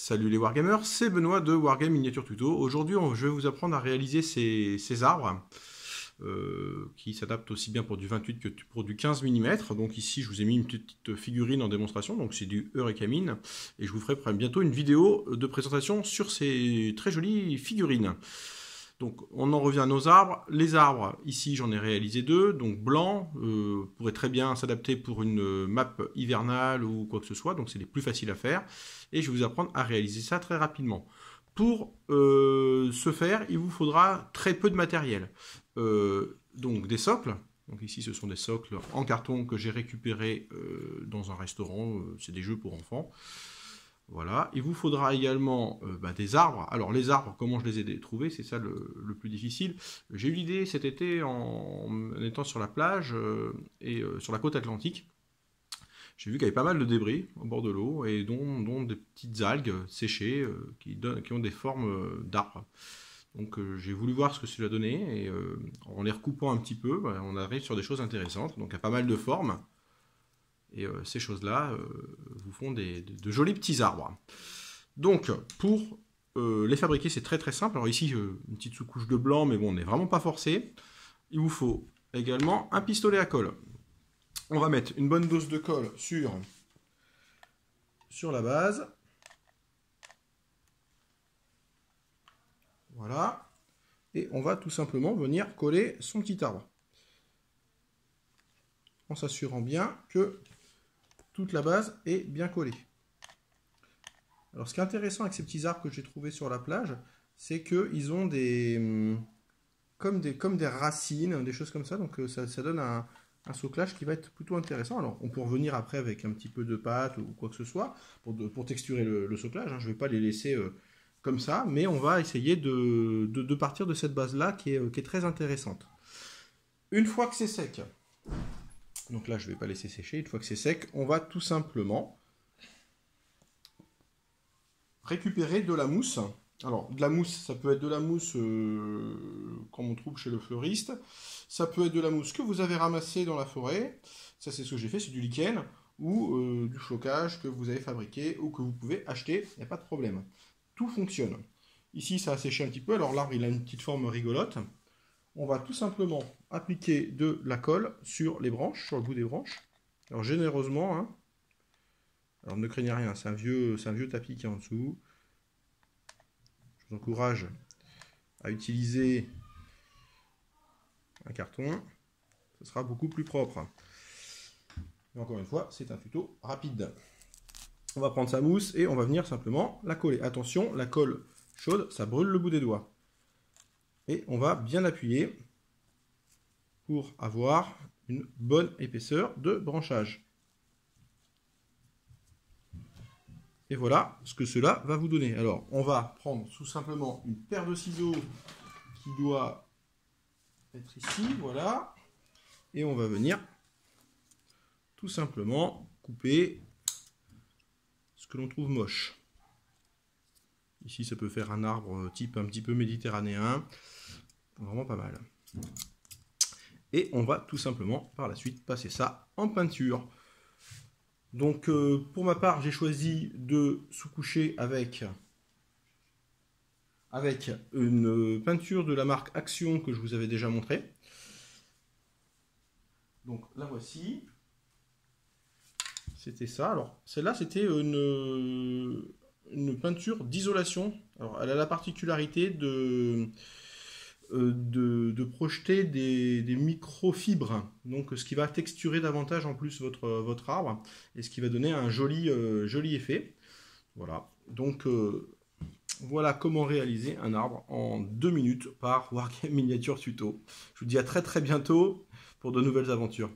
Salut les Wargamers, c'est Benoît de Wargame Miniature Tuto. Aujourd'hui, je vais vous apprendre à réaliser ces arbres qui s'adaptent aussi bien pour du 28 que pour du 15 mm. Donc ici, je vous ai mis une petite figurine en démonstration, donc c'est du Eurekamine. Et je vous ferai bientôt une vidéo de présentation sur ces très jolies figurines. Donc on en revient à nos arbres. Les arbres, ici j'en ai réalisé deux, donc blanc, pourrait très bien s'adapter pour une map hivernale ou quoi que ce soit, donc c'est les plus faciles à faire. Et je vais vous apprendre à réaliser ça très rapidement. Pour ce faire, il vous faudra très peu de matériel. Donc des socles, donc ici ce sont des socles en carton que j'ai récupérés dans un restaurant, c'est des jeux pour enfants. Voilà, il vous faudra également des arbres. Alors les arbres, comment je les ai trouvés, c'est ça le plus difficile. J'ai eu l'idée cet été en étant sur la plage et sur la côte atlantique. J'ai vu qu'il y avait pas mal de débris au bord de l'eau et dont des petites algues séchées qui ont des formes d'arbres. Donc j'ai voulu voir ce que cela donnait et en les recoupant un petit peu, on arrive sur des choses intéressantes. Donc il y a pas mal de formes. Et ces choses-là vous font de jolis petits arbres. Donc, pour les fabriquer, c'est très très simple. Alors ici, une petite sous-couche de blanc, mais bon, on n'est vraiment pas forcé. Il vous faut également un pistolet à colle. On va mettre une bonne dose de colle sur la base. Voilà. Et on va tout simplement venir coller son petit arbre. En s'assurant bien que toute la base est bien collée. Alors ce qui est intéressant avec ces petits arbres que j'ai trouvés sur la plage, c'est qu'ils ont comme des racines, des choses comme ça, donc ça donne un soclage qui va être plutôt intéressant. Alors on peut revenir après avec un petit peu de pâte ou quoi que ce soit pour texturer le soclage, hein. Je ne vais pas les laisser comme ça, mais on va essayer de partir de cette base-là qui est très intéressante. Une fois que c'est sec, donc là, je ne vais pas laisser sécher. Une fois que c'est sec, on va tout simplement récupérer de la mousse. Alors, de la mousse, ça peut être de la mousse comme on trouve chez le fleuriste. Ça peut être de la mousse que vous avez ramassée dans la forêt. Ça, c'est ce que j'ai fait, c'est du lichen ou du flocage que vous avez fabriqué ou que vous pouvez acheter. Il n'y a pas de problème. Tout fonctionne. Ici, ça a séché un petit peu. Alors, l'arbre, il a une petite forme rigolote. On va tout simplement appliquer de la colle sur les branches, sur le bout des branches. Alors généreusement, hein. Alors ne craignez rien, c'est un vieux tapis qui est en dessous. Je vous encourage à utiliser un carton. Ce sera beaucoup plus propre. Et encore une fois, c'est un tuto rapide. On va prendre sa mousse et on va venir simplement la coller. Attention, la colle chaude, ça brûle le bout des doigts. Et on va bien appuyer pour avoir une bonne épaisseur de branchage. Et voilà ce que cela va vous donner. Alors, on va prendre tout simplement une paire de ciseaux qui doit être ici, voilà. Et on va venir tout simplement couper ce que l'on trouve moche. Ici, ça peut faire un arbre type un petit peu méditerranéen. Vraiment pas mal. Et on va tout simplement par la suite passer ça en peinture. Donc pour ma part, j'ai choisi de sous-coucher avec une peinture de la marque Action que je vous avais déjà montré. Donc la voici. C'était ça. Alors celle-là, c'était une peinture d'isolation. Alors elle a la particularité de projeter des microfibres, donc ce qui va texturer davantage en plus votre arbre et ce qui va donner un joli effet. Voilà, donc voilà comment réaliser un arbre en 2 minutes par Wargame Miniature Tuto. Je vous dis à très très bientôt pour de nouvelles aventures.